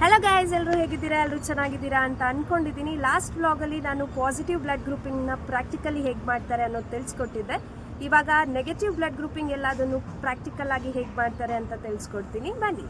Hello guys, ಎಲ್ಲರೂ ಹೇಗಿದ್ದೀರಾ? ಎಲ್ಲರೂ ಚೆನ್ನಾಗಿದ್ದೀರಾ ಅಂತ ಅಂದ್ಕೊಂಡಿದ್ದೀನಿ. ಲಾಸ್ಟ್ ವ್ಲಾಗಲ್ಲಿ ನಾನು ಪಾಸಿಟಿವ್ ಬ್ಲಡ್ ಗ್ರೂಪಿಂಗ್ನ ಪ್ರಾಕ್ಟಿಕಲಿ ಹೇಗೆ ಮಾಡ್ತಾರೆ ಅನ್ನೋದು ತಿಳಿಸ್ಕೊಟ್ಟಿದ್ದೆ. ಇವಾಗ ನೆಗೆಟಿವ್ ಬ್ಲಡ್ ಗ್ರೂಪಿಂಗ್ ಎಲ್ಲದನ್ನು ಪ್ರಾಕ್ಟಿಕಲ್ ಆಗಿ ಹೇಗೆ ಮಾಡ್ತಾರೆ ಅಂತ ತಿಳಿಸ್ಕೊಡ್ತೀನಿ, ಬನ್ನಿ.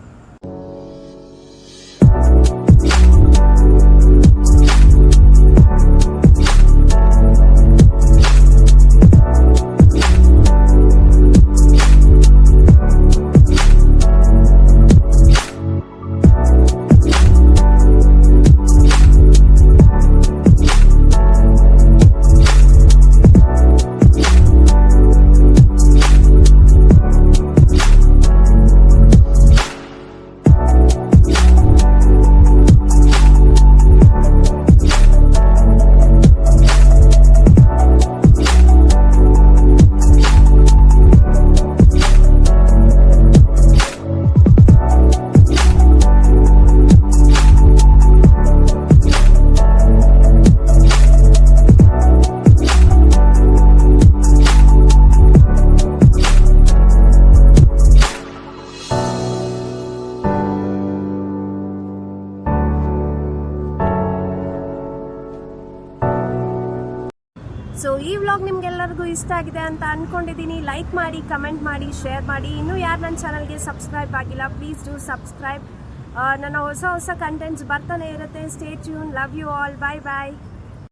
ಸೊ ಈ ವ್ಲಾಗ್ ನಿಮ್ಗೆಲ್ಲರಿಗೂ ಇಷ್ಟ ಆಗಿದೆ ಅಂತ ಅಂದ್ಕೊಂಡಿದ್ದೀನಿ. ಲೈಕ್ ಮಾಡಿ, ಕಮೆಂಟ್ ಮಾಡಿ, ಶೇರ್ ಮಾಡಿ. ಇನ್ನೂ ಯಾರು ನನ್ನ ಚಾನಲ್ಗೆ ಸಬ್ಸ್ಕ್ರೈಬ್ ಆಗಿಲ್ಲ, ಪ್ಲೀಸ್ ಡೂ ಸಬ್ಸ್ಕ್ರೈಬ್. ನನ್ನ ಹೊಸ ಕಂಟೆಂಟ್ಸ್ ಬರ್ತಾನೆ ಇರುತ್ತೆ. Stay tune. Love you all. Bye bye.